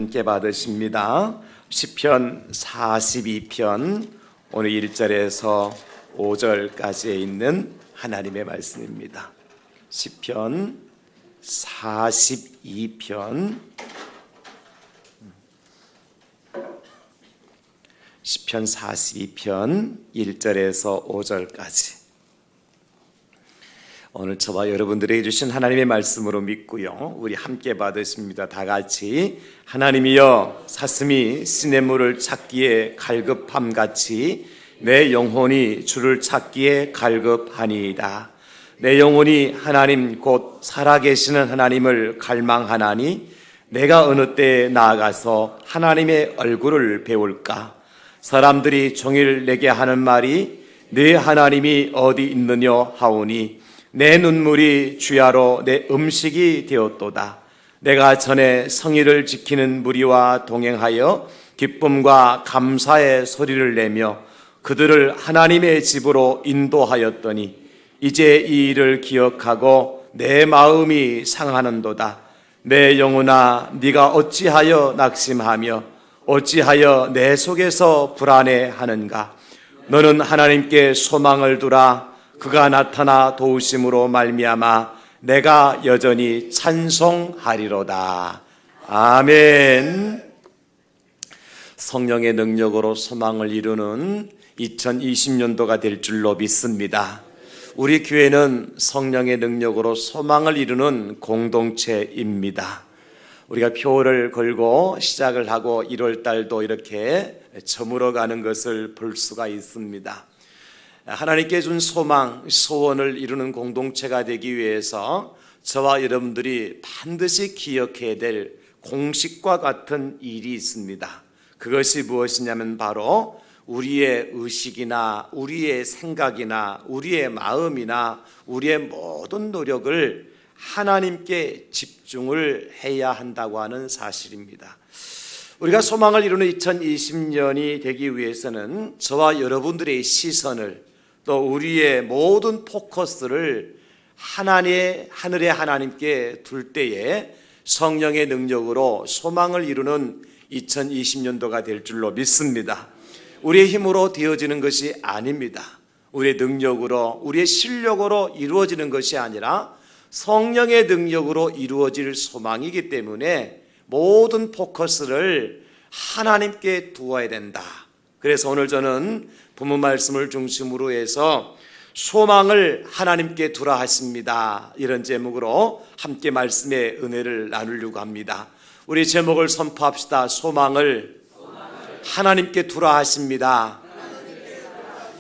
함께 받으십니다. 시편 42편 오늘 1절에서 5절까지에 있는 하나님의 말씀입니다. 시편 42편 1절에서 5절까지 오늘 저와 여러분들에게 주신 하나님의 말씀으로 믿고요, 우리 함께 받으십니다. 다 같이. 하나님이여, 사슴이 시냇물을 찾기에 갈급함같이 내 영혼이 주를 찾기에 갈급하니이다. 내 영혼이 하나님 곧 살아계시는 하나님을 갈망하나니 내가 어느 때에 나아가서 하나님의 얼굴을 배울까? 사람들이 종일 내게 하는 말이 네 하나님이 어디 있느냐 하오니 내 눈물이 주야로 내 음식이 되었도다. 내가 전에 성의를 지키는 무리와 동행하여 기쁨과 감사의 소리를 내며 그들을 하나님의 집으로 인도하였더니 이제 이 일을 기억하고 내 마음이 상하는도다. 내 영혼아, 네가 어찌하여 낙심하며 어찌하여 내 속에서 불안해하는가? 너는 하나님께 소망을 두라. 그가 나타나 도우심으로 말미암아 내가 여전히 찬송하리로다. 아멘. 성령의 능력으로 소망을 이루는 2020년도가 될 줄로 믿습니다. 우리 교회는 성령의 능력으로 소망을 이루는 공동체입니다. 우리가 표를 걸고 시작을 하고 1월 달도 이렇게 저물어가는 것을 볼 수가 있습니다. 하나님께 준 소망, 소원을 이루는 공동체가 되기 위해서 저와 여러분들이 반드시 기억해야 될 공식과 같은 일이 있습니다. 그것이 무엇이냐면 바로 우리의 의식이나 우리의 생각이나 우리의 마음이나 우리의 모든 노력을 하나님께 집중을 해야 한다고 하는 사실입니다. 우리가 소망을 이루는 2020년이 되기 위해서는 저와 여러분들의 시선을 또 우리의 모든 포커스를 하늘의 하나님께 둘 때에 성령의 능력으로 소망을 이루는 2020년도가 될 줄로 믿습니다. 우리의 힘으로 되어지는 것이 아닙니다. 우리의 능력으로, 우리의 실력으로 이루어지는 것이 아니라 성령의 능력으로 이루어질 소망이기 때문에 모든 포커스를 하나님께 두어야 된다. 그래서 오늘 저는 본문 말씀을 중심으로 해서 소망을 하나님께 두라 하십니다, 이런 제목으로 함께 말씀의 은혜를 나누려고 합니다. 우리 제목을 선포합시다. 소망을 하나님께 두라 하십니다.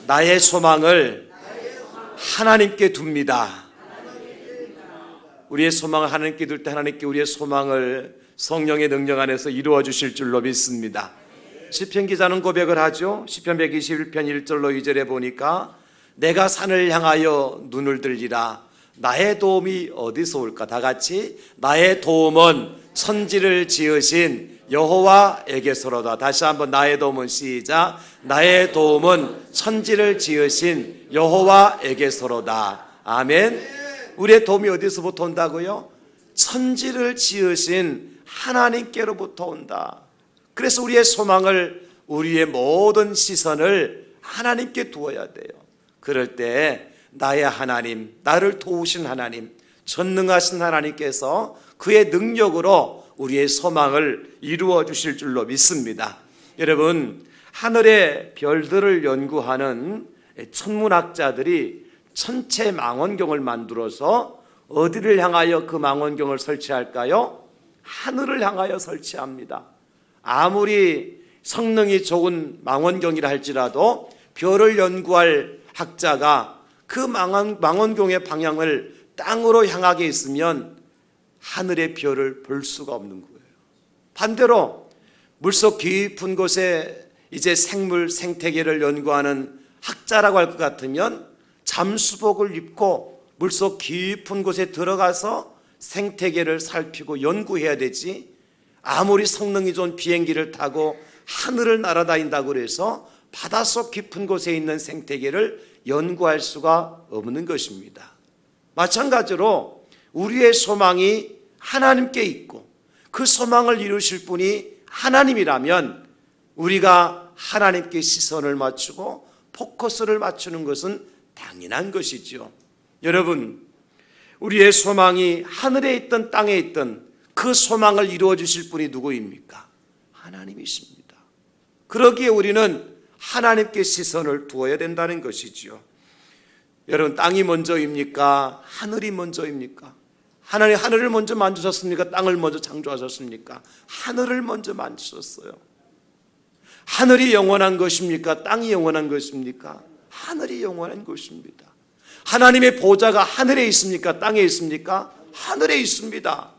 나의 소망을 하나님께 둡니다. 우리의 소망을 하나님께 둘 때 하나님께 우리의 소망을 성령의 능력 안에서 이루어 주실 줄로 믿습니다. 시편 기자는 고백을 하죠. 시편 121편 1절로 2절에 보니까 내가 산을 향하여 눈을 들리라. 나의 도움이 어디서 올까? 다 같이. 나의 도움은 천지를 지으신 여호와에게서로다. 다시 한번 나의 도움은 시작. 나의 도움은 천지를 지으신 여호와에게서로다. 아멘. 우리의 도움이 어디서부터 온다고요? 천지를 지으신 하나님께로부터 온다. 그래서 우리의 소망을, 우리의 모든 시선을 하나님께 두어야 돼요. 그럴 때 나의 하나님, 나를 도우신 하나님, 전능하신 하나님께서 그의 능력으로 우리의 소망을 이루어 주실 줄로 믿습니다. 여러분, 하늘의 별들을 연구하는 천문학자들이 천체 망원경을 만들어서 어디를 향하여 그 망원경을 설치할까요? 하늘을 향하여 설치합니다. 아무리 성능이 좋은 망원경이라 할지라도 별을 연구할 학자가 그 망원경의 방향을 땅으로 향하게 있으면 하늘의 별을 볼 수가 없는 거예요. 반대로 물속 깊은 곳에 이제 생물, 생태계를 연구하는 학자라고 할 것 같으면 잠수복을 입고 물속 깊은 곳에 들어가서 생태계를 살피고 연구해야 되지, 아무리 성능이 좋은 비행기를 타고 하늘을 날아다닌다고 해서 바닷속 깊은 곳에 있는 생태계를 연구할 수가 없는 것입니다. 마찬가지로 우리의 소망이 하나님께 있고 그 소망을 이루실 분이 하나님이라면 우리가 하나님께 시선을 맞추고 포커스를 맞추는 것은 당연한 것이죠. 여러분, 우리의 소망이 하늘에 있든 땅에 있든 그 소망을 이루어 주실 분이 누구입니까? 하나님이십니다. 그러기에 우리는 하나님께 시선을 두어야 된다는 것이지요. 여러분, 땅이 먼저입니까? 하늘이 먼저입니까? 하나님 하늘을 먼저 만드셨습니까? 땅을 먼저 창조하셨습니까? 하늘을 먼저 만드셨어요. 하늘이 영원한 것입니까? 땅이 영원한 것입니까? 하늘이 영원한 것입니다. 하나님의 보좌가 하늘에 있습니까? 땅에 있습니까? 하늘에 있습니다.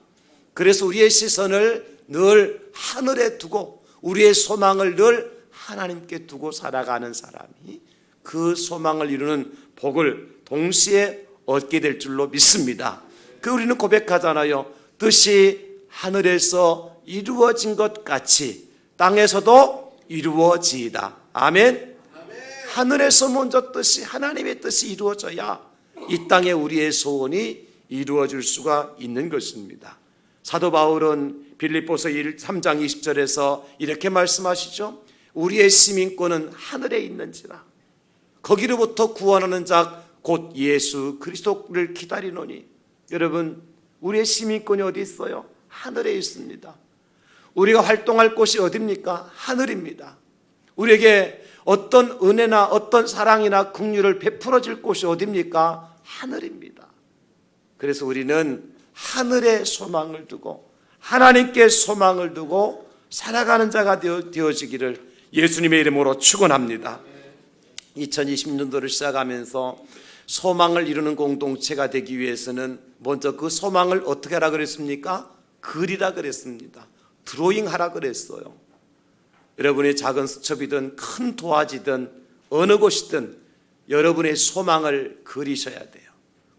그래서 우리의 시선을 늘 하늘에 두고 우리의 소망을 늘 하나님께 두고 살아가는 사람이 그 소망을 이루는 복을 동시에 얻게 될 줄로 믿습니다. 그 우리는 고백하잖아요. 뜻이 하늘에서 이루어진 것 같이 땅에서도 이루어지이다. 아멘. 하늘에서 먼저 뜻이 하나님의 뜻이 이루어져야 이 땅에 우리의 소원이 이루어질 수가 있는 것입니다. 사도 바울은 빌립보서 3장 20절에서 이렇게 말씀하시죠. 우리의 시민권은 하늘에 있는지라 거기로부터 구원하는 자 곧 예수 그리스도를 기다리노니. 여러분, 우리의 시민권이 어디 있어요? 하늘에 있습니다. 우리가 활동할 곳이 어디입니까? 하늘입니다. 우리에게 어떤 은혜나 어떤 사랑이나 긍휼을 베풀어 줄 곳이 어디입니까? 하늘입니다. 그래서 우리는 하늘에 소망을 두고 하나님께 소망을 두고 살아가는 자가 되어지기를 예수님의 이름으로 축원합니다. 2020년도를 시작하면서 소망을 이루는 공동체가 되기 위해서는 먼저 그 소망을 어떻게 하라 그랬습니까? 그리라 그랬습니다. 드로잉 하라 그랬어요. 여러분의 작은 수첩이든 큰 도화지든 어느 곳이든 여러분의 소망을 그리셔야 돼요.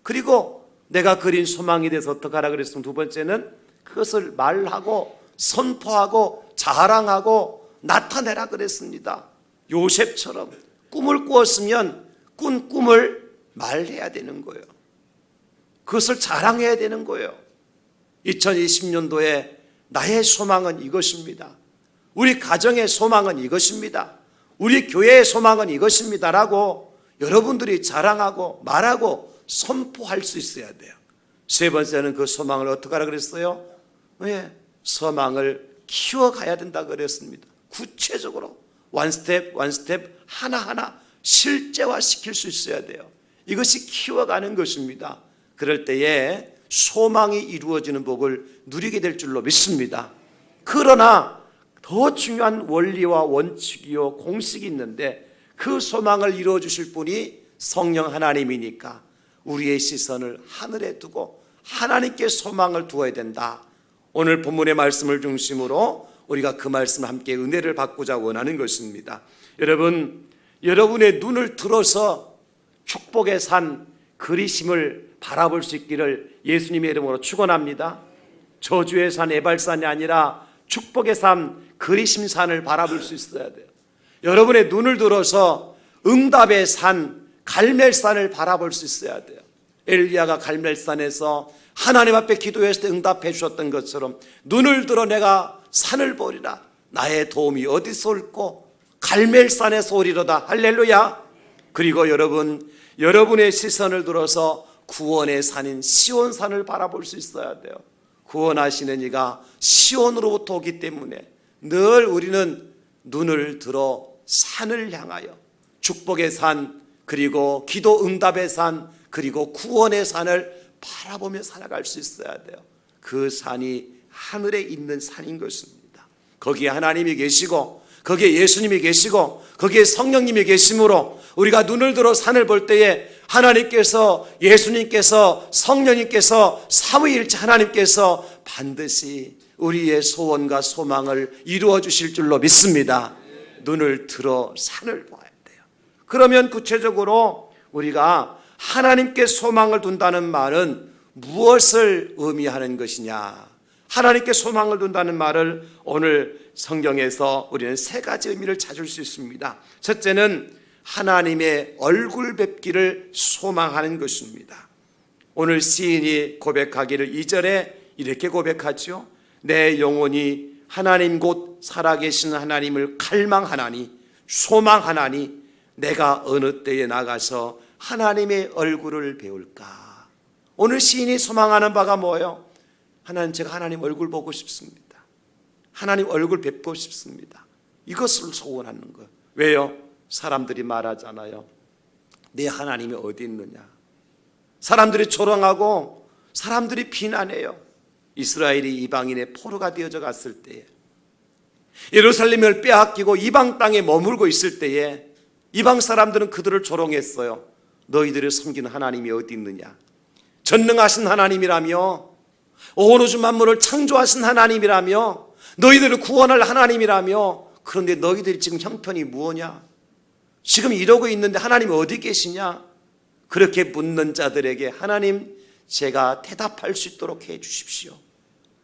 그리고 내가 그린 소망에 대해서 어떻게 하라 그랬으면 두 번째는 그것을 말하고 선포하고 자랑하고 나타내라 그랬습니다. 요셉처럼 꿈을 꾸었으면 꾼 꿈을 말해야 되는 거예요. 그것을 자랑해야 되는 거예요. 2020년도에 나의 소망은 이것입니다. 우리 가정의 소망은 이것입니다. 우리 교회의 소망은 이것입니다라고 여러분들이 자랑하고 말하고 선포할 수 있어야 돼요. 세 번째는 그 소망을 어떻게 하라 그랬어요? 소망을 키워가야 된다 그랬습니다. 구체적으로 원스텝 하나하나 실제화시킬 수 있어야 돼요. 이것이 키워가는 것입니다. 그럴 때에 소망이 이루어지는 복을 누리게 될 줄로 믿습니다. 그러나 더 중요한 원리와 원칙이요 공식이 있는데 그 소망을 이루어 주실 분이 성령 하나님이니까 우리의 시선을 하늘에 두고 하나님께 소망을 두어야 된다. 오늘 본문의 말씀을 중심으로 우리가 그 말씀을 함께 은혜를 받고자 원하는 것입니다. 여러분, 여러분의 눈을 들어서 축복의 산 그리심을 바라볼 수 있기를 예수님의 이름으로 축원합니다. 저주의 산 에발산이 아니라 축복의 산 그리심산을 바라볼 수 있어야 돼요. 여러분의 눈을 들어서 응답의 산 갈멜산을 바라볼 수 있어야 돼요. 엘리야가 갈멜산에서 하나님 앞에 기도했을 때 응답해 주셨던 것처럼 눈을 들어 내가 산을 보리라. 나의 도움이 어디서 올꼬? 갈멜산에서 오리로다. 할렐루야. 그리고 여러분의 시선을 들어서 구원의 산인 시온산을 바라볼 수 있어야 돼요. 구원하시는 이가 시온으로부터 오기 때문에 늘 우리는 눈을 들어 산을 향하여 축복의 산 그리고 기도 응답의 산 그리고 구원의 산을 바라보며 살아갈 수 있어야 돼요. 그 산이 하늘에 있는 산인 것입니다. 거기에 하나님이 계시고 거기에 예수님이 계시고 거기에 성령님이 계심으로 우리가 눈을 들어 산을 볼 때에 하나님께서 예수님께서 성령님께서 삼위일체 하나님께서 반드시 우리의 소원과 소망을 이루어 주실 줄로 믿습니다. 눈을 들어 산을 봐야 돼요. 그러면 구체적으로 우리가 하나님께 소망을 둔다는 말은 무엇을 의미하는 것이냐? 하나님께 소망을 둔다는 말을 오늘 성경에서 우리는 세 가지 의미를 찾을 수 있습니다. 첫째는 하나님의 얼굴 뵙기를 소망하는 것입니다. 오늘 시인이 고백하기를 2절에 이렇게 고백하죠. 내 영혼이 하나님 곧 살아계신 하나님을 갈망하나니 소망하나니 내가 어느 때에 나가서 하나님의 얼굴을 배울까. 오늘 시인이 소망하는 바가 뭐예요? 하나님, 제가 하나님 얼굴 보고 싶습니다. 하나님 얼굴 뵙고 싶습니다. 이것을 소원하는 거예요. 왜요? 사람들이 말하잖아요. 내 하나님이 어디 있느냐. 사람들이 조롱하고 사람들이 비난해요. 이스라엘이 이방인의 포로가 되어져 갔을 때에, 예루살렘을 빼앗기고 이방 땅에 머물고 있을 때에 이방 사람들은 그들을 조롱했어요. 너희들을 섬기는 하나님이 어디 있느냐. 전능하신 하나님이라며, 온 우주 만물을 창조하신 하나님이라며, 너희들을 구원할 하나님이라며, 그런데 너희들이 지금 형편이 무엇냐? 지금 이러고 있는데 하나님 어디 계시냐? 그렇게 묻는 자들에게 하나님, 제가 대답할 수 있도록 해 주십시오.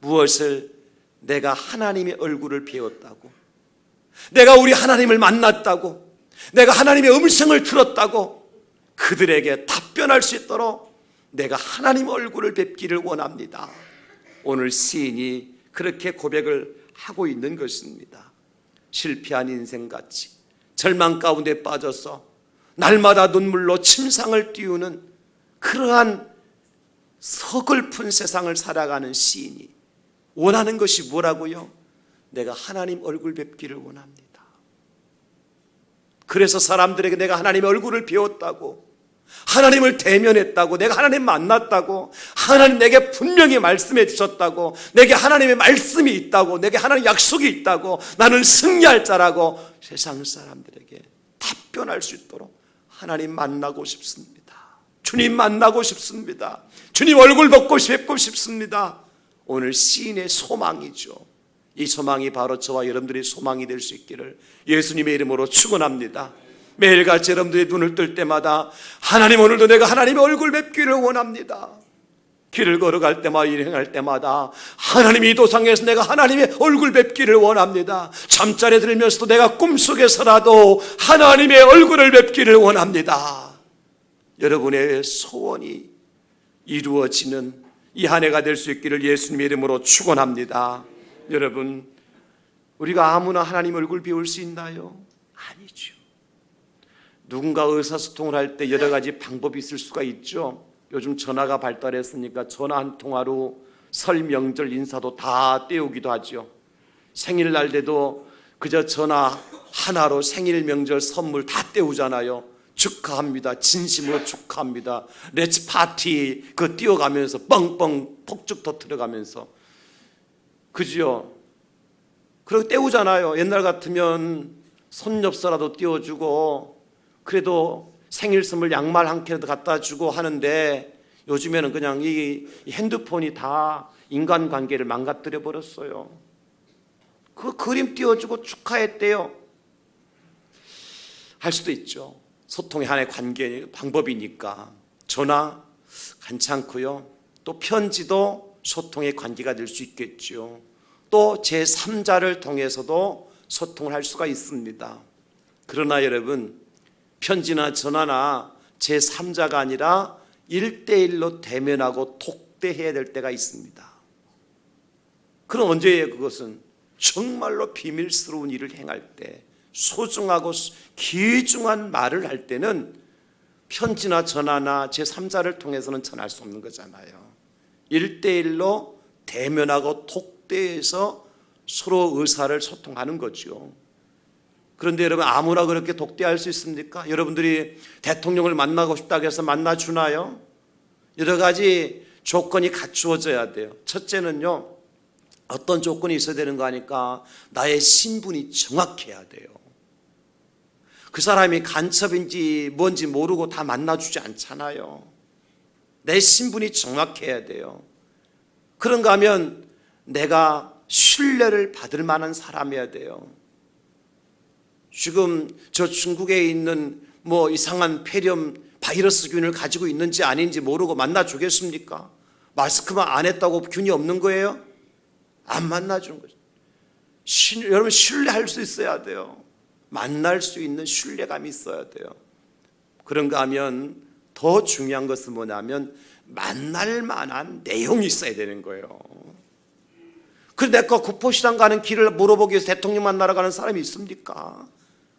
무엇을? 내가 하나님의 얼굴을 배웠다고, 내가 우리 하나님을 만났다고, 내가 하나님의 음성을 들었다고 그들에게 답변할 수 있도록 내가 하나님 얼굴을 뵙기를 원합니다. 오늘 시인이 그렇게 고백을 하고 있는 것입니다. 실패한 인생같이 절망 가운데 빠져서 날마다 눈물로 침상을 띄우는 그러한 서글픈 세상을 살아가는 시인이 원하는 것이 뭐라고요? 내가 하나님 얼굴 뵙기를 원합니다. 그래서 사람들에게 내가 하나님의 얼굴을 배웠다고, 하나님을 대면했다고, 내가 하나님 만났다고, 하나님 내게 분명히 말씀해 주셨다고, 내게 하나님의 말씀이 있다고, 내게 하나님 약속이 있다고, 나는 승리할 자라고 세상 사람들에게 답변할 수 있도록 하나님 만나고 싶습니다. 주님 만나고 싶습니다. 주님 얼굴 뵙고 싶습니다. 오늘 시인의 소망이죠. 이 소망이 바로 저와 여러분들의 소망이 될 수 있기를 예수님의 이름으로 축원합니다. 매일같이 여러분들의 눈을 뜰 때마다 하나님, 오늘도 내가 하나님의 얼굴 뵙기를 원합니다. 길을 걸어갈 때마다, 일행할 때마다 하나님이 이 도상에서 내가 하나님의 얼굴 뵙기를 원합니다. 잠자리에 들면서도 내가 꿈속에서라도 하나님의 얼굴을 뵙기를 원합니다. 여러분의 소원이 이루어지는 이 한 해가 될 수 있기를 예수님의 이름으로 축원합니다. 여러분, 우리가 아무나 하나님 얼굴 배울 수 있나요? 아니죠. 누군가 의사소통을 할 때 여러 가지 방법이 있을 수가 있죠. 요즘 전화가 발달했으니까 전화 한 통화로 설, 명절, 인사도 다 때우기도 하죠. 생일날 때도 그저 전화 하나로 생일, 명절, 선물 다 때우잖아요. 축하합니다. 진심으로 축하합니다. 렛츠 파티 그 띄워가면서 뻥뻥 폭죽 터뜨려가면서, 그죠? 그렇게 때우잖아요. 옛날 같으면 손엽서라도 띄워주고, 그래도 생일 선물 양말 한 켤라도 갖다 주고 하는데, 요즘에는 그냥 이 핸드폰이 다 인간관계를 망가뜨려 버렸어요. 그 그림 띄워주고 축하했대요. 할 수도 있죠. 소통의 하나의 관계 방법이니까. 전화 괜찮고요. 또 편지도 소통의 관계가 될 수 있겠죠. 또 제3자를 통해서도 소통을 할 수가 있습니다. 그러나 여러분, 편지나 전화나 제3자가 아니라 1대1로 대면하고 독대해야 될 때가 있습니다. 그럼 언제예요? 그것은 정말로 비밀스러운 일을 행할 때, 소중하고 귀중한 말을 할 때는 편지나 전화나 제3자를 통해서는 전할 수 없는 거잖아요. 1대1로 대면하고 독대해서 서로 의사를 소통하는 거죠. 그런데 여러분, 아무나 그렇게 독대할 수 있습니까? 여러분들이 대통령을 만나고 싶다고 해서 만나주나요? 여러 가지 조건이 갖추어져야 돼요. 첫째는요, 어떤 조건이 있어야 되는 거 아니까 나의 신분이 정확해야 돼요. 그 사람이 간첩인지 뭔지 모르고 다 만나주지 않잖아요. 내 신분이 정확해야 돼요. 그런가 하면 내가 신뢰를 받을 만한 사람이어야 돼요. 지금 저 중국에 있는 뭐 이상한 폐렴 바이러스균을 가지고 있는지 아닌지 모르고 만나주겠습니까? 마스크만 안 했다고 균이 없는 거예요? 안 만나주는 거죠. 여러분, 신뢰할 수 있어야 돼요. 만날 수 있는 신뢰감이 있어야 돼요. 그런가 하면 더 중요한 것은 뭐냐면 만날 만한 내용이 있어야 되는 거예요. 그런데 내가 구포시장 가는 길을 물어보기 위해서 대통령 만나러 가는 사람이 있습니까?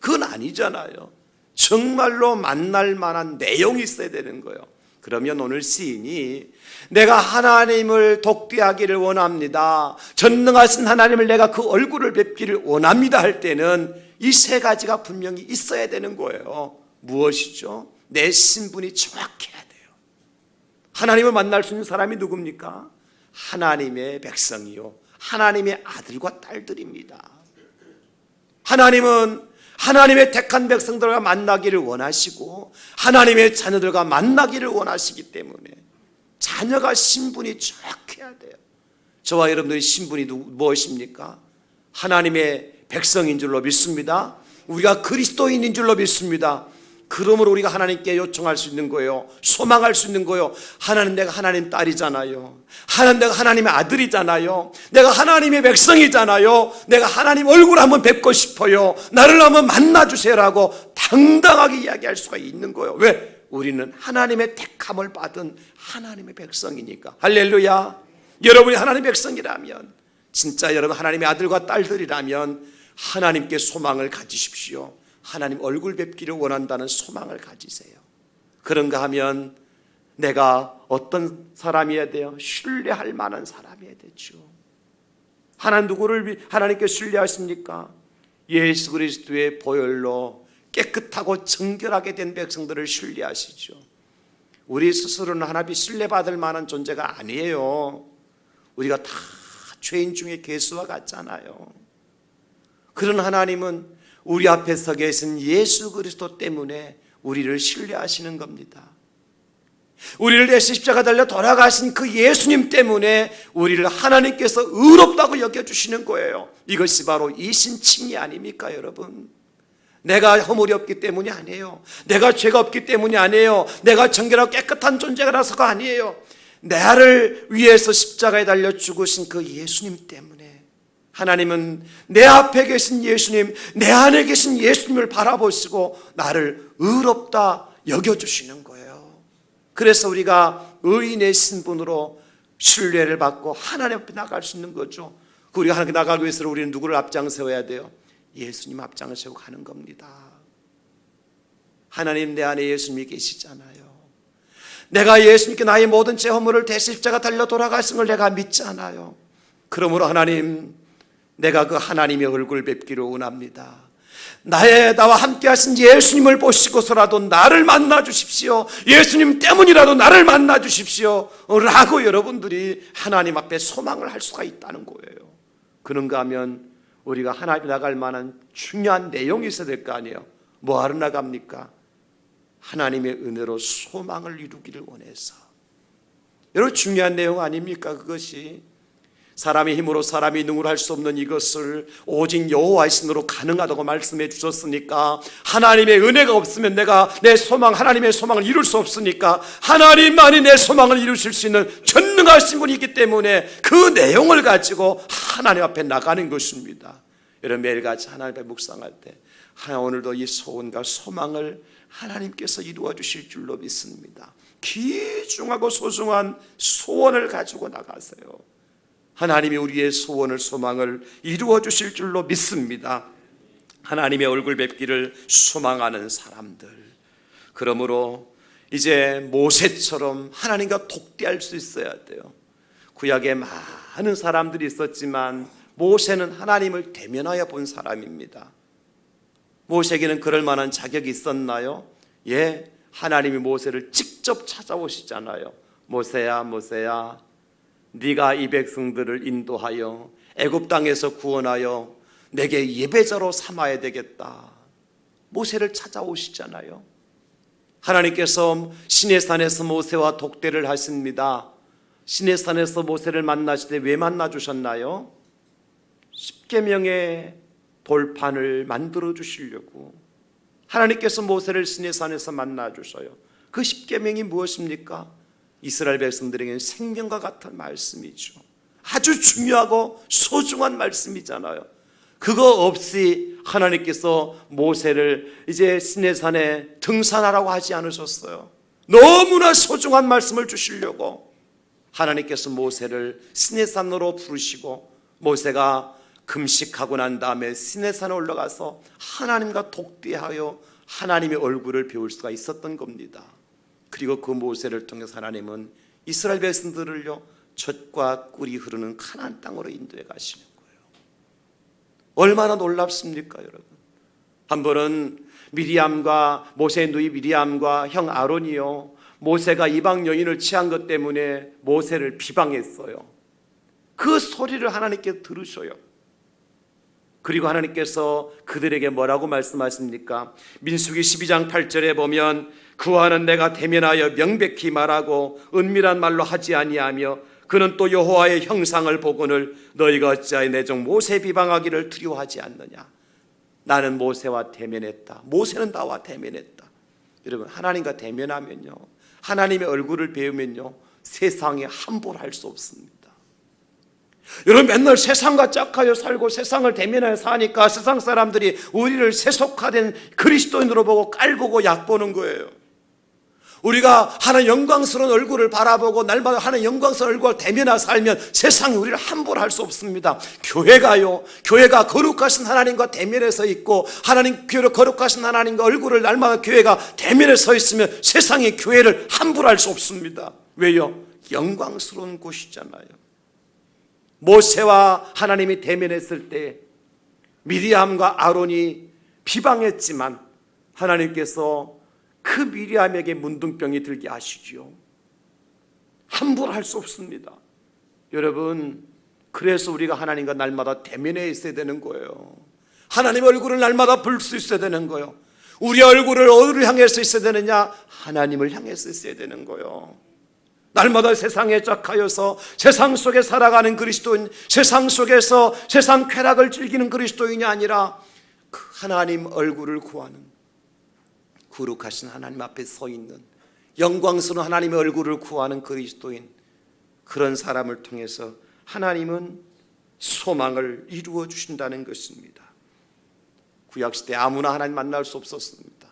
그건 아니잖아요. 정말로 만날 만한 내용이 있어야 되는 거예요. 그러면 오늘 시인이 내가 하나님을 독대하기를 원합니다, 전능하신 하나님을 내가 그 얼굴을 뵙기를 원합니다 할 때는 이 세 가지가 분명히 있어야 되는 거예요. 무엇이죠? 내 신분이 정확해야 돼요. 하나님을 만날 수 있는 사람이 누굽니까? 하나님의 백성이요, 하나님의 아들과 딸들입니다. 하나님은 하나님의 택한 백성들과 만나기를 원하시고 하나님의 자녀들과 만나기를 원하시기 때문에 자녀가 신분이 정확해야 돼요. 저와 여러분들의 신분이 무엇입니까? 하나님의 백성인 줄로 믿습니다. 우리가 그리스도인인 줄로 믿습니다. 그러므로 우리가 하나님께 요청할 수 있는 거예요. 소망할 수 있는 거예요. 하나님, 내가 하나님 딸이잖아요. 하나님, 내가 하나님의 아들이잖아요. 내가 하나님의 백성이잖아요. 내가 하나님 얼굴 한번 뵙고 싶어요. 나를 한번 만나주세요라고 당당하게 이야기할 수가 있는 거예요. 왜? 우리는 하나님의 택함을 받은 하나님의 백성이니까. 할렐루야. 여러분이 하나님의 백성이라면, 진짜 여러분 하나님의 아들과 딸들이라면 하나님께 소망을 가지십시오. 하나님 얼굴 뵙기를 원한다는 소망을 가지세요. 그런가 하면 내가 어떤 사람이어야 돼요? 신뢰할 만한 사람이어야 되죠. 하나님 누구를 하나님께 신뢰하십니까? 예수 그리스도의 보혈로 깨끗하고 정결하게 된 백성들을 신뢰하시죠. 우리 스스로는 하나님 신뢰받을 만한 존재가 아니에요. 우리가 다 죄인 중에 괴수와 같잖아요. 그런 하나님은 우리 앞에 서 계신 예수 그리스도 때문에 우리를 신뢰하시는 겁니다. 우리를 내 십자가 달려 돌아가신 그 예수님 때문에 우리를 하나님께서 의롭다고 여겨주시는 거예요. 이것이 바로 이신칭의 아닙니까 여러분? 내가 허물이 없기 때문이 아니에요. 내가 죄가 없기 때문이 아니에요. 내가 정결하고 깨끗한 존재라서가 아니에요. 나를 위해서 십자가에 달려 죽으신 그 예수님 때문에 하나님은 내 앞에 계신 예수님, 내 안에 계신 예수님을 바라보시고 나를 의롭다 여겨주시는 거예요. 그래서 우리가 의인의 신분으로 신뢰를 받고 하나님 앞에 나갈 수 있는 거죠. 우리가 하나님께 나가기 위해서 우리는 누구를 앞장세워야 돼요? 예수님 앞장을 세우고 가는 겁니다. 하나님, 내 안에 예수님이 계시잖아요. 내가 예수님께 나의 모든 죄 허물을 대신 십자가 달려 돌아가신 걸 내가 믿지 않아요. 그러므로 하나님, 내가 그 하나님의 얼굴 뵙기를 원합니다. 나와 함께 하신 예수님을 보시고서라도 나를 만나 주십시오. 예수님 때문이라도 나를 만나 주십시오 라고 여러분들이 하나님 앞에 소망을 할 수가 있다는 거예요. 그런가 하면 우리가 하나님 나갈 만한 중요한 내용이 있어야 될 거 아니에요. 뭐하러 나갑니까? 하나님의 은혜로 소망을 이루기를 원해서. 여러분, 중요한 내용 아닙니까? 그것이 사람의 힘으로 사람이 능으로 할 수 없는 이것을 오직 여호와의 신으로 가능하다고 말씀해 주셨으니까, 하나님의 은혜가 없으면 내가 내 소망, 하나님의 소망을 이룰 수 없으니까 하나님만이 내 소망을 이루실 수 있는 전능하신 분이 있기 때문에 그 내용을 가지고 하나님 앞에 나가는 것입니다. 여러분, 매일같이 하나님 앞에 묵상할 때 오늘도 이 소원과 소망을 하나님께서 이루어 주실 줄로 믿습니다. 귀중하고 소중한 소원을 가지고 나가세요. 하나님이 우리의 소원을, 소망을 이루어 주실 줄로 믿습니다. 하나님의 얼굴 뵙기를 소망하는 사람들. 그러므로 이제 모세처럼 하나님과 독대할 수 있어야 돼요. 구약에 많은 사람들이 있었지만 모세는 하나님을 대면하여 본 사람입니다. 모세에게는 그럴 만한 자격이 있었나요? 예, 하나님이 모세를 직접 찾아오시잖아요. 모세야, 모세야, 네가 이 백성들을 인도하여 애굽 땅에서 구원하여 내게 예배자로 삼아야 되겠다. 모세를 찾아오시잖아요. 하나님께서 시내산에서 모세와 독대를 하십니다. 시내산에서 모세를 만나실 때 왜 만나 주셨나요? 십계명의 돌판을 만들어 주시려고 하나님께서 모세를 시내산에서 만나 주셔요. 그 십계명이 무엇입니까? 이스라엘 백성들에게는 생명과 같은 말씀이죠. 아주 중요하고 소중한 말씀이잖아요. 그거 없이 하나님께서 모세를 이제 시내산에 등산하라고 하지 않으셨어요. 너무나 소중한 말씀을 주시려고 하나님께서 모세를 시내산으로 부르시고 모세가 금식하고 난 다음에 시내산에 올라가서 하나님과 독대하여 하나님의 얼굴을 배울 수가 있었던 겁니다. 그리고 그 모세를 통해서 하나님은 이스라엘 백성들을요 젖과 꿀이 흐르는 가나안 땅으로 인도해 가시는 거예요. 얼마나 놀랍습니까, 여러분? 한 번은 미리암과 모세의 누이 미리암과 형 아론이요 모세가 이방 여인을 취한 것 때문에 모세를 비방했어요. 그 소리를 하나님께 들으셔요. 그리고 하나님께서 그들에게 뭐라고 말씀하십니까? 민수기 12장 8절에 보면 그와는 내가 대면하여 명백히 말하고 은밀한 말로 하지 아니하며 그는 또 여호와의 형상을 보거늘 너희가 어찌하여 내 종 모세 비방하기를 두려워하지 않느냐. 나는 모세와 대면했다. 모세는 나와 대면했다. 여러분, 하나님과 대면하면요 하나님의 얼굴을 배우면요 세상에 함부로 할 수 없습니다. 여러분, 맨날 세상과 짝하여 살고 세상을 대면하여 사니까 세상 사람들이 우리를 세속화된 그리스도인으로 보고 깔보고 얕보는 거예요. 우리가 하나님 영광스러운 얼굴을 바라보고 날마다 하나님 영광스러운 얼굴을 대면하여 살면 세상이 우리를 함부로 할 수 없습니다. 교회가 거룩하신 하나님과 대면에 서 있고 하나님 거룩하신 하나님과 얼굴을 날마다 교회가 대면에 서 있으면 세상이 교회를 함부로 할 수 없습니다. 왜요? 영광스러운 곳이잖아요. 모세와 하나님이 대면했을 때 미리암과 아론이 비방했지만 하나님께서 그 미리암에게 문둥병이 들게 하시지요. 함부로 할 수 없습니다. 여러분, 그래서 우리가 하나님과 날마다 대면해 있어야 되는 거예요. 하나님 얼굴을 날마다 볼 수 있어야 되는 거예요. 우리 얼굴을 어디를 향해서 있어야 되느냐? 하나님을 향해서 있어야 되는 거예요. 날마다 세상에 짝하여서 세상 속에 살아가는 그리스도인, 세상 속에서 세상 쾌락을 즐기는 그리스도인이 아니라 그 하나님 얼굴을 구하는 거룩하신 하나님 앞에 서 있는 영광스러운 하나님의 얼굴을 구하는 그리스도인, 그런 사람을 통해서 하나님은 소망을 이루어 주신다는 것입니다. 구약시대 아무나 하나님 만날 수 없었습니다.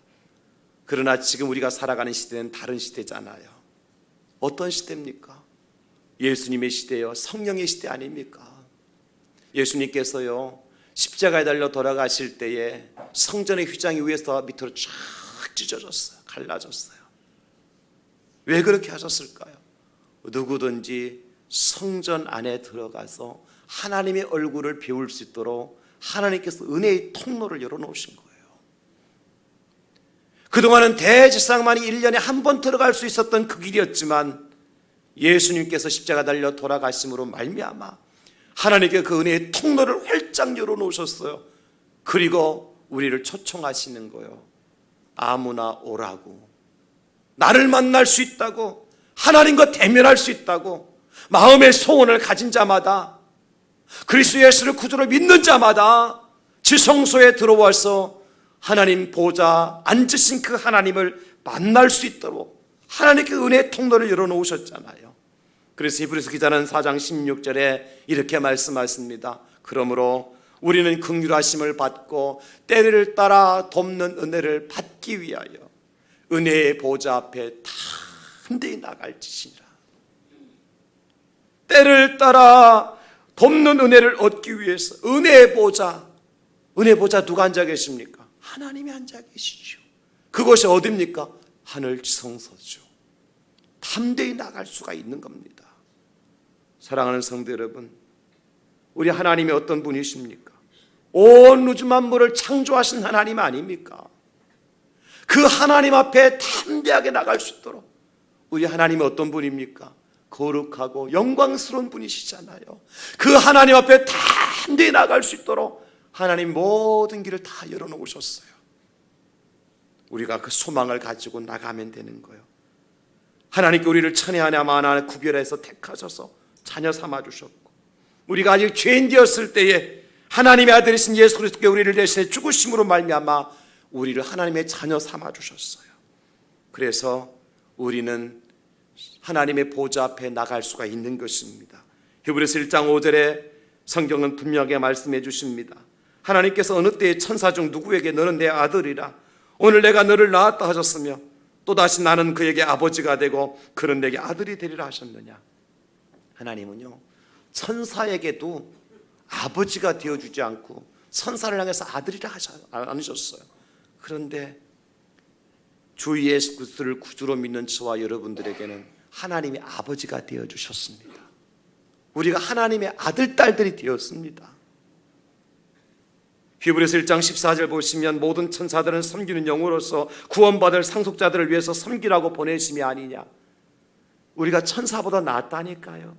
그러나 지금 우리가 살아가는 시대는 다른 시대잖아요. 어떤 시대입니까? 예수님의 시대요, 성령의 시대 아닙니까? 예수님께서요 십자가에 달려 돌아가실 때에 성전의 휘장이 위에서 밑으로 쫙 찢어졌어요. 갈라졌어요. 왜 그렇게 하셨을까요? 누구든지 성전 안에 들어가서 하나님의 얼굴을 배울 수 있도록 하나님께서 은혜의 통로를 열어놓으신 거예요. 그동안은 대제사장만이 1년에 한 번 들어갈 수 있었던 그 길이었지만 예수님께서 십자가 달려 돌아가심으로 말미암아 하나님께 그 은혜의 통로를 활짝 열어놓으셨어요. 그리고 우리를 초청하시는 거예요. 아무나 오라고, 나를 만날 수 있다고, 하나님과 대면할 수 있다고, 마음의 소원을 가진 자마다, 그리스도 예수를 구주로 믿는 자마다 지성소에 들어와서 하나님 보좌 앉으신 그 하나님을 만날 수 있도록 하나님께 은혜의 통로를 열어놓으셨잖아요. 그래서 히브리서 기자는 4장 16절에 이렇게 말씀하십니다. 그러므로 우리는 긍휼하심을 받고 때를 따라 돕는 은혜를 받기 위하여 은혜의 보좌 앞에 담대히 나갈지니라. 때를 따라 돕는 은혜를 얻기 위해서 은혜의 보좌, 은혜의 보좌 누가 앉아 계십니까? 하나님이 앉아 계시죠. 그것이 어디입니까? 하늘 지성소죠. 담대히 나갈 수가 있는 겁니다. 사랑하는 성도 여러분, 우리 하나님이 어떤 분이십니까? 온 우주 만물을 창조하신 하나님 아닙니까? 그 하나님 앞에 담대하게 나갈 수 있도록 우리 하나님이 어떤 분입니까? 거룩하고 영광스러운 분이시잖아요. 그 하나님 앞에 담대히 나갈 수 있도록 하나님 모든 길을 다 열어놓으셨어요. 우리가 그 소망을 가지고 나가면 되는 거예요. 하나님께 우리를 천에 하나 만 하나 구별해서 택하셔서 자녀 삼아주셨고, 우리가 아직 죄인 되었을 때에 하나님의 아들이신 예수 그리스도께 우리를 대신해 죽으심으로 말미암아 우리를 하나님의 자녀 삼아주셨어요. 그래서 우리는 하나님의 보좌 앞에 나갈 수가 있는 것입니다. 히브리서 1장 5절에 성경은 분명하게 말씀해 주십니다. 하나님께서 어느 때에 천사 중 누구에게 너는 내 아들이라 오늘 내가 너를 낳았다 하셨으며 또다시 나는 그에게 아버지가 되고 그는 내게 아들이 되리라 하셨느냐. 하나님은요 천사에게도 아버지가 되어주지 않고 선사를 향해서 아들이라 하지 않으셨어요. 그런데 주 예수 그리스도를 구주로 믿는 저와 여러분들에게는 하나님이 아버지가 되어주셨습니다. 우리가 하나님의 아들, 딸들이 되었습니다. 히브리서 1장 14절 보시면 모든 천사들은 섬기는 영으로서 구원받을 상속자들을 위해서 섬기라고 보내심이 아니냐. 우리가 천사보다 낫다니까요.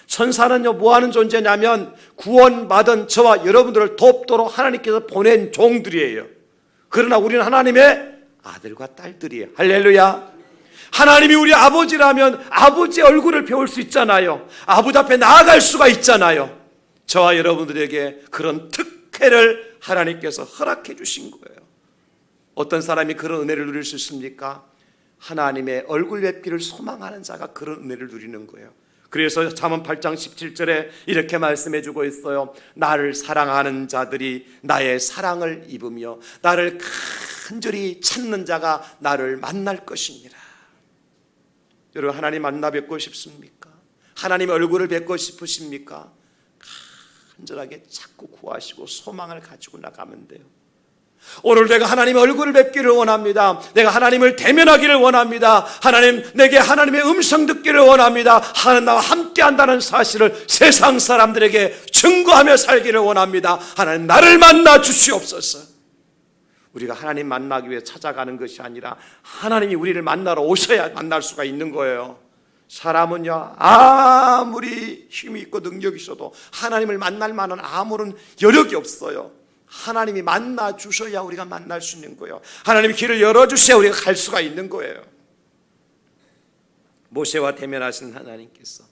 천사는요, 뭐하는 존재냐면 구원받은 저와 여러분들을 돕도록 하나님께서 보낸 종들이에요. 그러나 우리는 하나님의 아들과 딸들이에요. 할렐루야. 하나님이 우리 아버지라면 아버지의 얼굴을 배울 수 있잖아요. 아버지 앞에 나아갈 수가 있잖아요. 저와 여러분들에게 그런 특혜를 하나님께서 허락해 주신 거예요. 어떤 사람이 그런 은혜를 누릴 수 있습니까? 하나님의 얼굴 뵙기를 소망하는 자가 그런 은혜를 누리는 거예요. 그래서 잠언 8장 17절에 이렇게 말씀해 주고 있어요. 나를 사랑하는 자들이 나의 사랑을 입으며 나를 간절히 찾는 자가 나를 만날 것이니라. 여러분, 하나님 만나 뵙고 싶습니까? 하나님의 얼굴을 뵙고 싶으십니까? 간절하게 자꾸 구하시고 소망을 가지고 나가면 돼요. 오늘 내가 하나님의 얼굴을 뵙기를 원합니다. 내가 하나님을 대면하기를 원합니다. 하나님, 내게 하나님의 음성 듣기를 원합니다. 하나님 나와 함께 한다는 사실을 세상 사람들에게 증거하며 살기를 원합니다. 하나님, 나를 만나 주시옵소서. 우리가 하나님 만나기 위해 찾아가는 것이 아니라 하나님이 우리를 만나러 오셔야 만날 수가 있는 거예요. 사람은요, 아무리 힘이 있고 능력이 있어도 하나님을 만날 만한 아무런 여력이 없어요. 하나님이 만나 주셔야 우리가 만날 수 있는 거예요. 하나님이 길을 열어주셔야 우리가 갈 수가 있는 거예요. 모세와 대면하신 하나님께서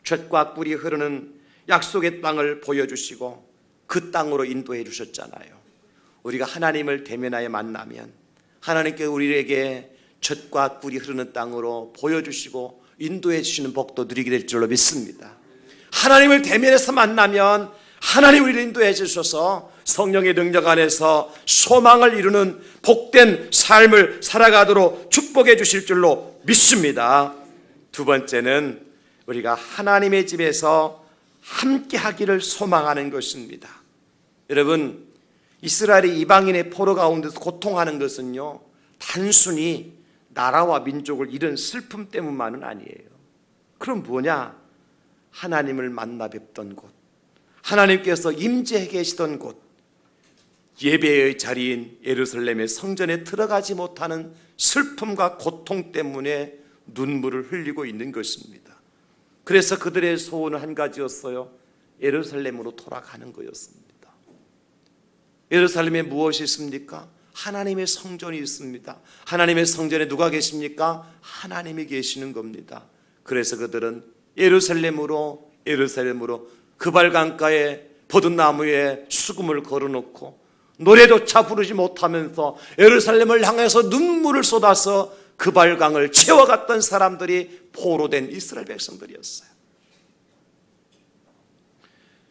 젖과 꿀이 흐르는 약속의 땅을 보여주시고 그 땅으로 인도해 주셨잖아요. 우리가 하나님을 대면하여 만나면 하나님께 우리에게 젖과 꿀이 흐르는 땅으로 보여주시고 인도해 주시는 복도 누리게 될 줄로 믿습니다. 하나님을 대면해서 만나면 하나님 우리를 인도해 주셔서 성령의 능력 안에서 소망을 이루는 복된 삶을 살아가도록 축복해 주실 줄로 믿습니다. 두 번째는 우리가 하나님의 집에서 함께 하기를 소망하는 것입니다. 여러분, 이스라엘이 이방인의 포로 가운데서 고통하는 것은요, 단순히 나라와 민족을 잃은 슬픔 때문만은 아니에요. 그럼 뭐냐? 하나님을 만나 뵙던 곳, 하나님께서 임재해 계시던 곳, 예배의 자리인 예루살렘의 성전에 들어가지 못하는 슬픔과 고통 때문에 눈물을 흘리고 있는 것입니다. 그래서 그들의 소원은 한 가지였어요. 예루살렘으로 돌아가는 거였습니다. 예루살렘에 무엇이 있습니까? 하나님의 성전이 있습니다. 하나님의 성전에 누가 계십니까? 하나님이 계시는 겁니다. 그래서 그들은 예루살렘으로 그발강가에 버든나무에 수금을 걸어놓고 노래조차 부르지 못하면서 예루살렘을 향해서 눈물을 쏟아서 그발강을 채워갔던 사람들이 포로된 이스라엘 백성들이었어요.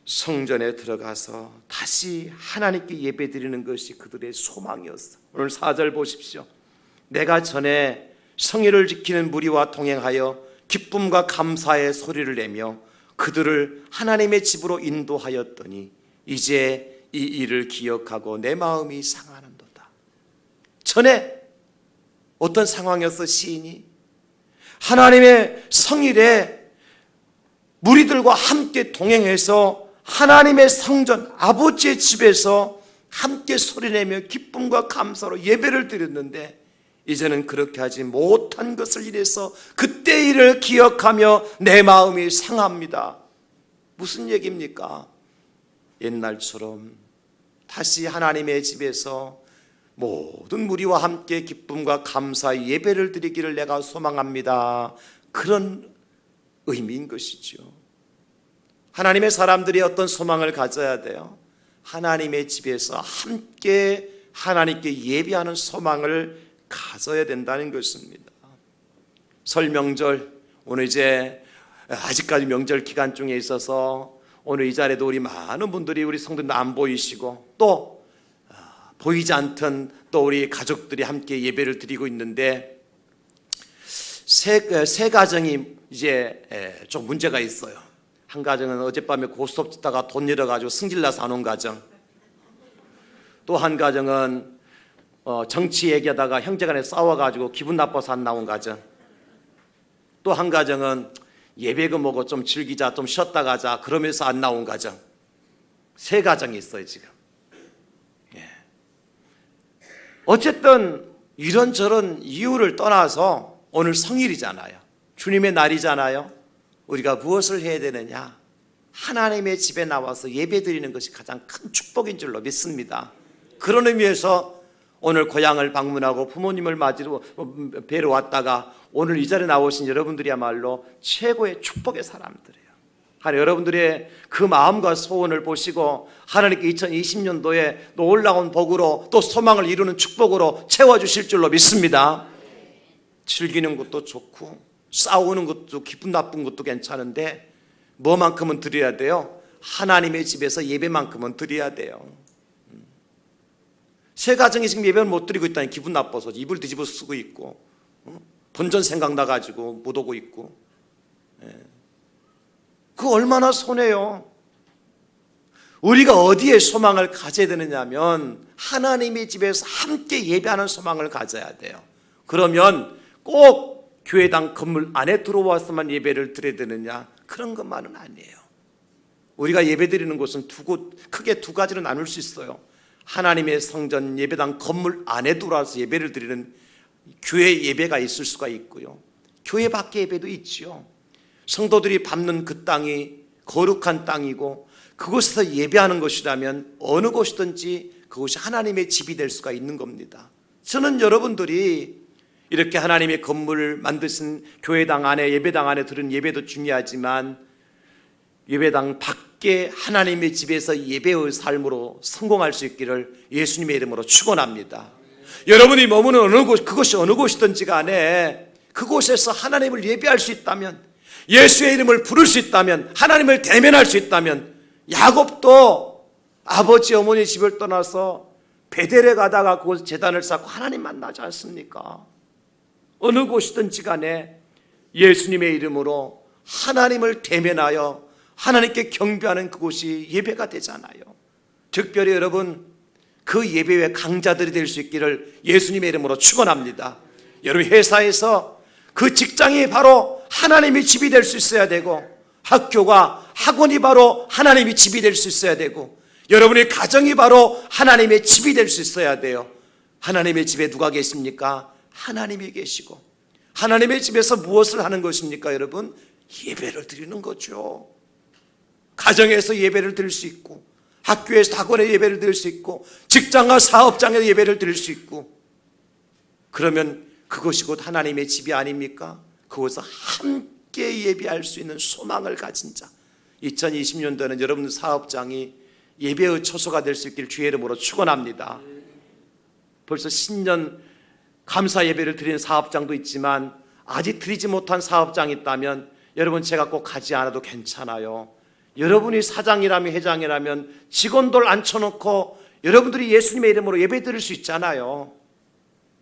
성전에 들어가서 다시 하나님께 예배드리는 것이 그들의 소망이었어요. 오늘 4절 보십시오. 내가 전에 성의를 지키는 무리와 동행하여 기쁨과 감사의 소리를 내며 그들을 하나님의 집으로 인도하였더니 이제 이 일을 기억하고 내 마음이 상하는도다. 전에 어떤 상황이었어? 시인이 하나님의 성일에 무리들과 함께 동행해서 하나님의 성전 아버지의 집에서 함께 소리내며 기쁨과 감사로 예배를 드렸는데 이제는 그렇게 하지 못한 것을 인해서 그때 일을 기억하며 내 마음이 상합니다. 무슨 얘기입니까? 옛날처럼 다시 하나님의 집에서 모든 무리와 함께 기쁨과 감사의 예배를 드리기를 내가 소망합니다. 그런 의미인 것이죠. 하나님의 사람들이 어떤 소망을 가져야 돼요? 하나님의 집에서 함께 하나님께 예배하는 소망을 가져야 된다는 것입니다. 설 명절, 오늘 이제 아직까지 명절 기간 중에 있어서 오늘 이 자리에도 우리 많은 분들이 우리 성도들 안 보이시고 또 보이지 않던 또 우리 가족들이 함께 예배를 드리고 있는데 새 가정이 이제 좀 문제가 있어요. 한 가정은 어젯밤에 고스톱 치다가 돈 잃어가지고 승질나서 안 온 가정. 또 한 가정은 정치 얘기하다가 형제간에 싸워가지고 기분 나빠서 안 나온 가정. 또 한 가정은 예배가 뭐고 좀 즐기자, 좀 쉬었다 가자 그러면서 안 나온 가정. 세 가정이 있어요 지금. 예. 어쨌든 이런저런 이유를 떠나서 오늘 성일이잖아요. 주님의 날이잖아요. 우리가 무엇을 해야 되느냐? 하나님의 집에 나와서 예배 드리는 것이 가장 큰 축복인 줄로 믿습니다. 그런 의미에서 오늘 고향을 방문하고 부모님을 맞으러 뵈러 왔다가 오늘 이 자리에 나오신 여러분들이야말로 최고의 축복의 사람들이에요. 하나님 여러분들의 그 마음과 소원을 보시고 하나님께 2020년도에 또 올라온 복으로 또 소망을 이루는 축복으로 채워주실 줄로 믿습니다. 즐기는 것도 좋고 싸우는 것도 기분 나쁜 것도 괜찮은데 뭐만큼은 드려야 돼요? 하나님의 집에서 예배만큼은 드려야 돼요. 세 가정이 지금 예배를 못 드리고 있다니 기분 나빠서 입을 뒤집어 쓰고 있고 본전 생각나가지고 못 오고 있고 그 얼마나 손해요. 우리가 어디에 소망을 가져야 되느냐면 하나님의 집에서 함께 예배하는 소망을 가져야 돼요. 그러면 꼭 교회당 건물 안에 들어와서만 예배를 드려야 되느냐? 그런 것만은 아니에요. 우리가 예배 드리는 곳은 크게 두 가지로 나눌 수 있어요. 하나님의 성전 예배당 건물 안에 들어와서 예배를 드리는 교회 예배가 있을 수가 있고요. 교회 밖에 예배도 있지요. 성도들이 밟는 그 땅이 거룩한 땅이고 그곳에서 예배하는 것이라면 어느 곳이든지 그곳이 하나님의 집이 될 수가 있는 겁니다. 저는 여러분들이 이렇게 하나님의 건물을 만드신 교회당 안에 예배당 안에 들은 예배도 중요하지만 예배당 밖에 하나님의 집에서 예배의 삶으로 성공할 수 있기를 예수님의 이름으로 축원합니다. 여러분이 머무는 어느 곳, 그것이 어느 곳이든지 간에 그곳에서 하나님을 예배할 수 있다면, 예수의 이름을 부를 수 있다면, 하나님을 대면할 수 있다면, 야곱도 아버지 어머니 집을 떠나서 베델에 가다가 그곳 제단을 쌓고 하나님 만나지 않습니까? 어느 곳이든지 간에 예수님의 이름으로 하나님을 대면하여 하나님께 경배하는 그곳이 예배가 되잖아요. 특별히 여러분 그 예배의 강자들이 될 수 있기를 예수님의 이름으로 축원합니다. 여러분 회사에서 그 직장이 바로 하나님의 집이 될 수 있어야 되고 학교가 학원이 바로 하나님의 집이 될 수 있어야 되고 여러분의 가정이 바로 하나님의 집이 될 수 있어야 돼요. 하나님의 집에 누가 계십니까? 하나님이 계시고 하나님의 집에서 무엇을 하는 것입니까 여러분? 예배를 드리는 거죠. 가정에서 예배를 드릴 수 있고 학교에서 학원에 예배를 드릴 수 있고 직장과 사업장에 예배를 드릴 수 있고 그러면 그것이 곧 하나님의 집이 아닙니까? 그곳에서 함께 예배할 수 있는 소망을 가진 자 2020년도에는 여러분 사업장이 예배의 처소가 될 수 있기를 주의 이름으로 축원합니다. 벌써 신년 감사 예배를 드리는 사업장도 있지만 아직 드리지 못한 사업장이 있다면 여러분 제가 꼭 가지 않아도 괜찮아요. 여러분이 사장이라면 회장이라면 직원들 앉혀놓고 여러분들이 예수님의 이름으로 예배 드릴 수 있잖아요.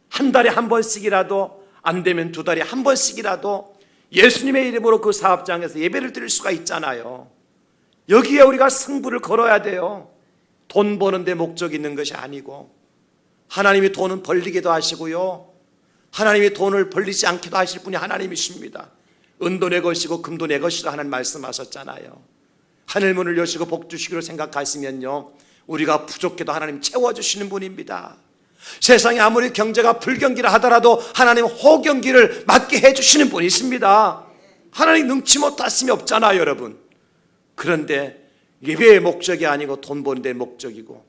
한 달에 한 번씩이라도 안 되면 두 달에 한 번씩이라도 예수님의 이름으로 그 사업장에서 예배를 드릴 수가 있잖아요. 여기에 우리가 승부를 걸어야 돼요. 돈 버는 데 목적이 있는 것이 아니고 하나님이 돈은 벌리게도 하시고요 하나님이 돈을 벌리지 않게도 하실 분이 하나님이십니다. 은도 내 것이고 금도 내 것이라 하는 말씀하셨잖아요. 하늘문을 여시고 복 주시기로 생각하시면요 우리가 부족해도 하나님 채워주시는 분입니다. 세상에 아무리 경제가 불경기라 하더라도 하나님 호경기를 맞게 해주시는 분이십니다. 하나님 능치 못하심이 없잖아요 여러분. 그런데 예배의 목적이 아니고 돈 버는 데 목적이고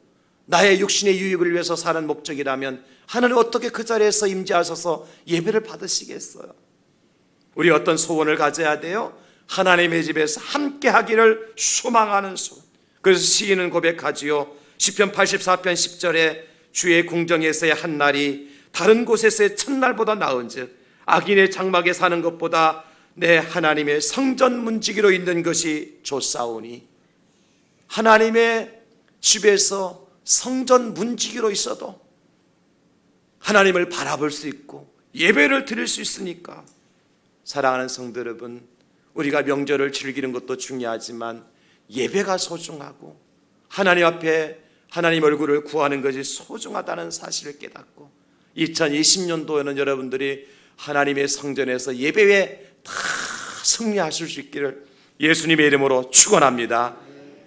나의 육신의 유익을 위해서 사는 목적이라면 하나님 어떻게 그 자리에서 임재하셔서 예배를 받으시겠어요? 우리 어떤 소원을 가져야 돼요? 하나님의 집에서 함께 하기를 소망하는 소원. 그래서 시인은 고백하지요. 시편 84편 10절에 주의 궁정에서의 한 날이 다른 곳에서의 첫날보다 나은즉 악인의 장막에 사는 것보다 내 하나님의 성전 문지기로 있는 것이 좋사오니 하나님의 집에서 성전 문지기로 있어도 하나님을 바라볼 수 있고 예배를 드릴 수 있으니까 사랑하는 성도 여러분 우리가 명절을 즐기는 것도 중요하지만 예배가 소중하고 하나님 앞에 하나님 얼굴을 구하는 것이 소중하다는 사실을 깨닫고 2020년도에는 여러분들이 하나님의 성전에서 예배에 다 승리하실 수 있기를 예수님의 이름으로 축원합니다.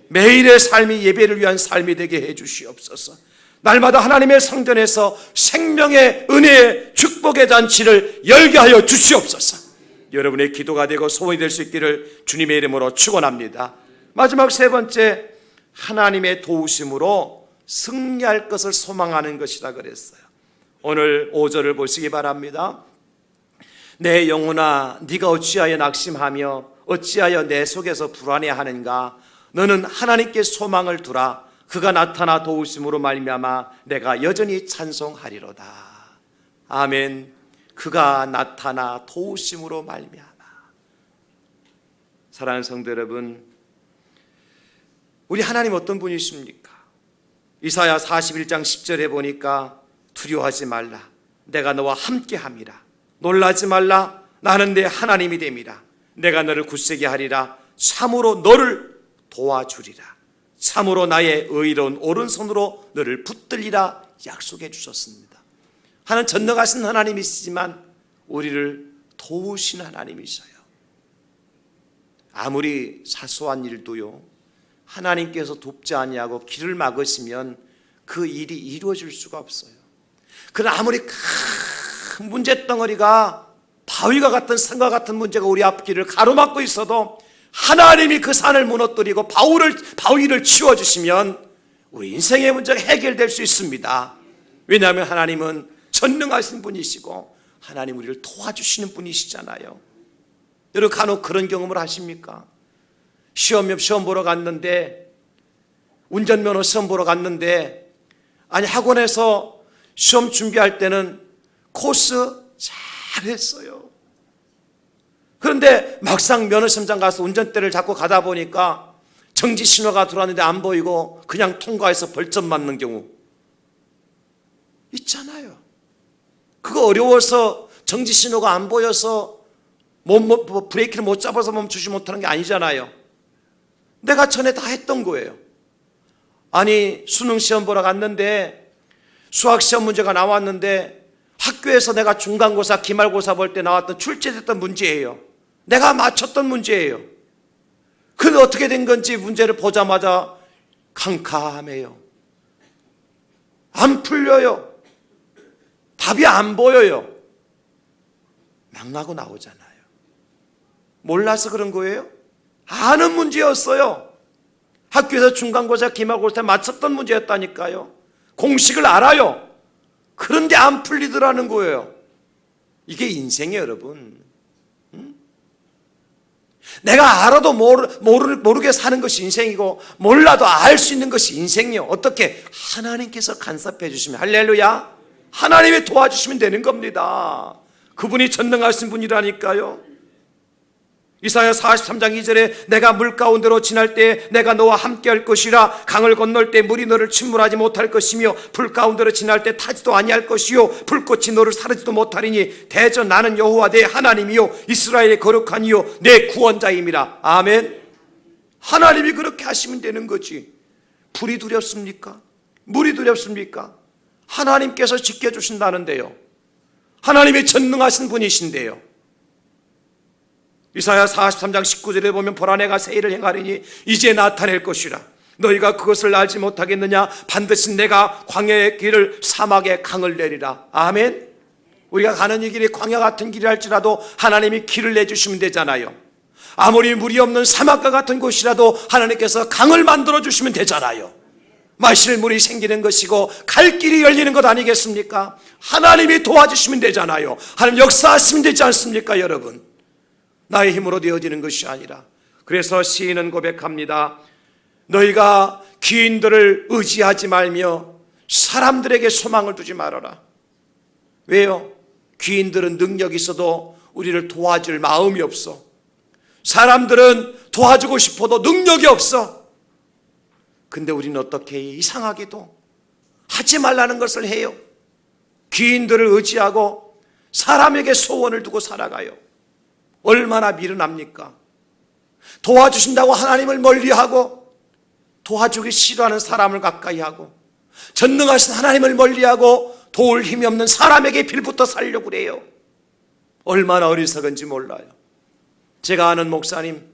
매일의 삶이 예배를 위한 삶이 되게 해 주시옵소서. 날마다 하나님의 성전에서 생명의 은혜의 축복의 잔치를 열게 하여 주시옵소서. 여러분의 기도가 되고 소원이 될 수 있기를 주님의 이름으로 축원합니다. 마지막 세 번째, 하나님의 도우심으로 승리할 것을 소망하는 것이라 그랬어요. 오늘 5절을 보시기 바랍니다. 내 영혼아 네가 어찌하여 낙심하며 어찌하여 내 속에서 불안해하는가. 너는 하나님께 소망을 두라. 그가 나타나 도우심으로 말미암아 내가 여전히 찬송하리로다. 아멘. 그가 나타나 도우심으로 말미암아. 사랑하는 성도 여러분, 우리 하나님 어떤 분이십니까? 이사야 41장 10절에 보니까 두려워하지 말라. 내가 너와 함께함이라. 놀라지 말라. 나는 내 하나님이 됨이라. 내가 너를 굳세게 하리라. 참으로 너를 도와주리라. 참으로 나의 의로운 오른손으로 너를 붙들리라 약속해 주셨습니다. 하나님 전능하신 하나님이시지만 우리를 도우신 하나님이셔요. 아무리 사소한 일도요, 하나님께서 돕지 아니하고 길을 막으시면 그 일이 이루어질 수가 없어요. 그러나 아무리 큰 문제덩어리가 바위가 같은 산과 같은 문제가 우리 앞길을 가로막고 있어도 하나님이 그 산을 무너뜨리고 바위를 치워주시면 우리 인생의 문제가 해결될 수 있습니다. 왜냐하면 하나님은 전능하신 분이시고 하나님 우리를 도와주시는 분이시잖아요. 여러분 간혹 그런 경험을 하십니까? 시험 보러 갔는데, 운전면허 시험 보러 갔는데, 아니 학원에서 시험 준비할 때는 코스 잘했어요. 그런데 막상 면허시험장 가서 운전대를 잡고 가다 보니까 정지 신호가 들어왔는데 안 보이고 그냥 통과해서 벌점 맞는 경우 있잖아요. 그거 어려워서 정지 신호가 안 보여서 브레이크를 못 잡아서 멈추지 못하는 게 아니잖아요. 내가 전에 다 했던 거예요. 아니 수능 시험 보러 갔는데 수학 시험 문제가 나왔는데 학교에서 내가 중간고사, 기말고사 볼 때 나왔던 출제됐던 문제예요. 내가 맞췄던 문제예요. 근데 어떻게 된 건지 문제를 보자마자 캄캄해요. 안 풀려요. 답이 안 보여요. 망하고 나오잖아요. 몰라서 그런 거예요? 아는 문제였어요. 학교에서 중간고사, 기말고사 맞췄던 문제였다니까요. 공식을 알아요. 그런데 안 풀리더라는 거예요. 이게 인생이에요, 여러분. 내가 알아도 모르게 사는 것이 인생이고 몰라도 알 수 있는 것이 인생이요. 어떻게? 하나님께서 간섭해 주시면, 할렐루야, 하나님이 도와주시면 되는 겁니다. 그분이 전능하신 분이라니까요. 이사야 43장 2절에 내가 물 가운데로 지날 때 내가 너와 함께 할 것이라. 강을 건널 때 물이 너를 침몰하지 못할 것이며 불 가운데로 지날 때 타지도 아니할 것이요 불꽃이 너를 사르지도 못하리니 대저 나는 여호와 내 하나님이요 이스라엘의 거룩한 이요 내 구원자임이라. 아멘. 하나님이 그렇게 하시면 되는 거지. 불이 두렵습니까? 물이 두렵습니까? 하나님께서 지켜주신다는데요. 하나님이 전능하신 분이신데요. 이사야 43장 19절에 보면 보라 내가 새 일을 행하리니 이제 나타낼 것이라. 너희가 그것을 알지 못하겠느냐? 반드시 내가 광야의 길을 사막의 강을 내리라. 아멘. 우리가 가는 이 길이 광야 같은 길이 할지라도 하나님이 길을 내주시면 되잖아요. 아무리 물이 없는 사막과 같은 곳이라도 하나님께서 강을 만들어 주시면 되잖아요. 마실 물이 생기는 것이고 갈 길이 열리는 것 아니겠습니까? 하나님이 도와주시면 되잖아요. 하나님 역사하시면 되지 않습니까, 여러분? 나의 힘으로 되어지는 것이 아니라. 그래서 시인은 고백합니다. 너희가 귀인들을 의지하지 말며 사람들에게 소망을 두지 말아라. 왜요? 귀인들은 능력이 있어도 우리를 도와줄 마음이 없어. 사람들은 도와주고 싶어도 능력이 없어. 근데 우리는 어떻게 해요? 이상하게도 하지 말라는 것을 해요. 귀인들을 의지하고 사람에게 소원을 두고 살아가요. 얼마나 미련합니까? 도와주신다고 하나님을 멀리하고 도와주기 싫어하는 사람을 가까이하고 전능하신 하나님을 멀리하고 도울 힘이 없는 사람에게 빌부터 살려고 그래요. 얼마나 어리석은지 몰라요. 제가 아는 목사님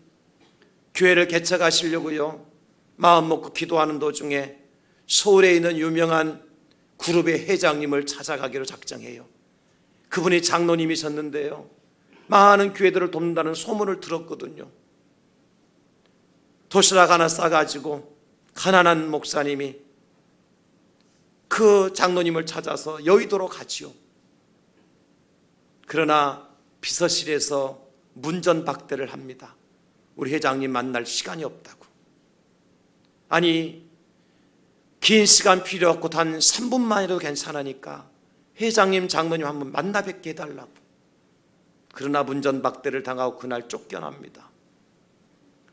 교회를 개척하시려고요 마음 먹고 기도하는 도중에 서울에 있는 유명한 그룹의 회장님을 찾아가기로 작정해요. 그분이 장로님이셨는데요 많은 교회들을 돕는다는 소문을 들었거든요. 도시락 하나 싸가지고 가난한 목사님이 그 장로님을 찾아서 여의도로 가지요. 그러나 비서실에서 문전박대를 합니다. 우리 회장님 만날 시간이 없다고. 아니 긴 시간 필요 없고 단 3분만이라도 괜찮으니까 회장님 장로님 한번 만나 뵙게 해달라고. 그러나 문전박대를 당하고 그날 쫓겨납니다.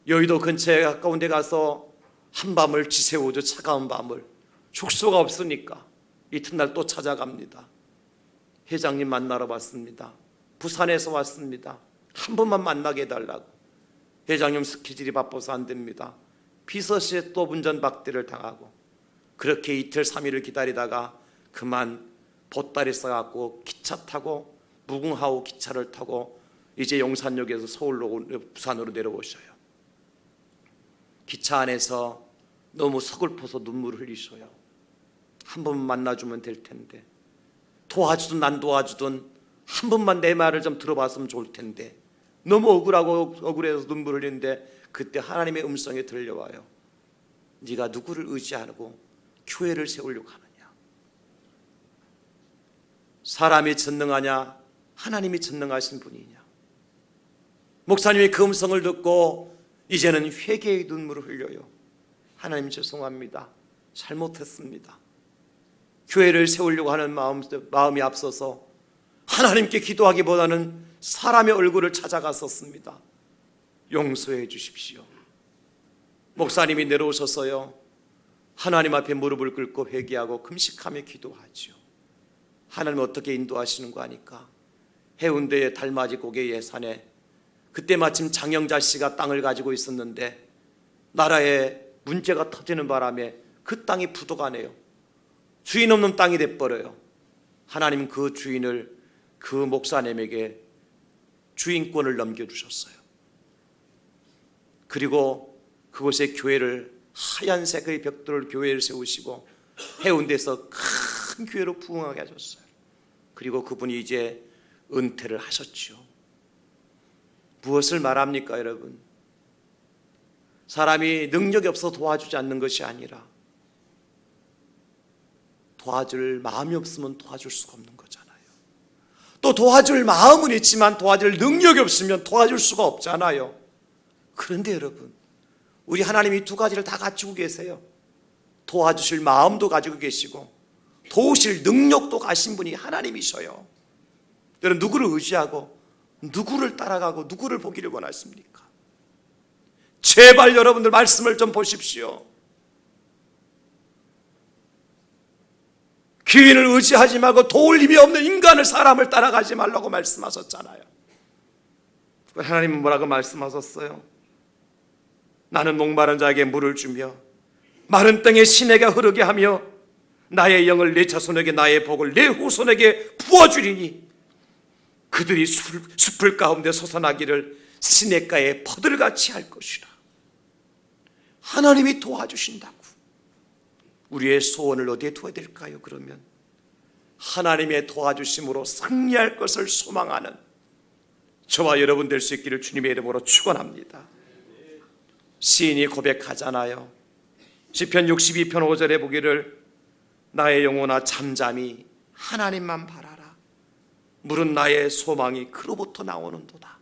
여의도 근처에 가까운 데 가서 한밤을 지새우죠. 차가운 밤을. 숙소가 없으니까 이튿날 또 찾아갑니다. 회장님 만나러 왔습니다. 부산에서 왔습니다. 한 번만 만나게 해달라고. 회장님 스케줄이 바빠서 안 됩니다. 비서실에 또 문전박대를 당하고 그렇게 이틀 3일을 기다리다가 그만 보따리 싸갖고 기차 타고 무궁화호 기차를 타고 이제 용산역에서 서울로 부산으로 내려오셔요. 기차 안에서 너무 서글퍼서 눈물을 흘리셔요. 한 번만 만나주면 될 텐데 도와주든 안 도와주든 한 번만 내 말을 좀 들어봤으면 좋을 텐데 너무 억울해서 눈물을 흘리는데 그때 하나님의 음성이 들려와요. 네가 누구를 의지하고 교회를 세우려고 하느냐. 사람이 전능하냐 하나님이 전능하신 분이냐. 목사님이 그 음성을 듣고 이제는 회개의 눈물을 흘려요. 하나님 죄송합니다. 잘못했습니다. 교회를 세우려고 하는 마음이 앞서서 하나님께 기도하기보다는 사람의 얼굴을 찾아갔었습니다. 용서해 주십시오. 목사님이 내려오셔서요 하나님 앞에 무릎을 꿇고 회개하고 금식하며 기도하죠. 하나님 어떻게 인도하시는 거 아니까 해운대의 달맞이 고개 예산에 그때 마침 장영자 씨가 땅을 가지고 있었는데 나라에 문제가 터지는 바람에 그 땅이 부도가네요. 주인 없는 땅이 돼버려요. 하나님 그 주인을 그 목사님에게 주인권을 넘겨주셨어요. 그리고 그곳에 교회를 하얀색의 벽돌을 교회를 세우시고 해운대에서 큰 교회로 부흥하게 하셨어요. 그리고 그분이 이제 은퇴를 하셨죠. 무엇을 말합니까 여러분? 사람이 능력이 없어 도와주지 않는 것이 아니라 도와줄 마음이 없으면 도와줄 수가 없는 거잖아요. 또 도와줄 마음은 있지만 도와줄 능력이 없으면 도와줄 수가 없잖아요. 그런데 여러분 우리 하나님이 두 가지를 다 가지고 계세요. 도와주실 마음도 가지고 계시고 도우실 능력도 가신 분이 하나님이셔요. 여러분 누구를 의지하고 누구를 따라가고 누구를 보기를 원하십니까? 제발 여러분들 말씀을 좀 보십시오. 귀인을 의지하지 말고 도울 힘이 없는 인간을 사람을 따라가지 말라고 말씀하셨잖아요. 하나님은 뭐라고 말씀하셨어요? 나는 목마른 자에게 물을 주며 마른 땅에 시내가 흐르게 하며 나의 영을 내 자손에게 나의 복을 내 후손에게 부어주리니 그들이 숲을 가운데 솟아나기를 시냇가에 퍼들같이 할 것이라. 하나님이 도와주신다고. 우리의 소원을 어디에 두어야 될까요? 그러면 하나님의 도와주심으로 승리할 것을 소망하는 저와 여러분 될 수 있기를 주님의 이름으로 축원합니다. 시인이 고백하잖아요. 시편 62편 5절에 보기를 나의 영혼아 잠잠히 하나님만 바라라. 물은 나의 소망이 그로부터 나오는도다.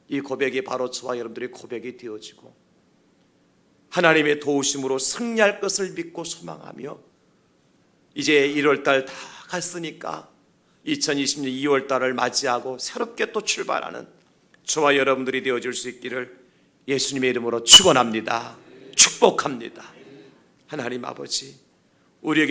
이 고백이 바로 저와 여러분들의 고백이 되어지고 하나님의 도우심으로 승리할 것을 믿고 소망하며 이제 1월달 다 갔으니까 2020년 2월달을 맞이하고 새롭게 또 출발하는 저와 여러분들이 되어질 수 있기를 예수님의 이름으로 축원합니다. 축복합니다. 하나님 아버지 우리에게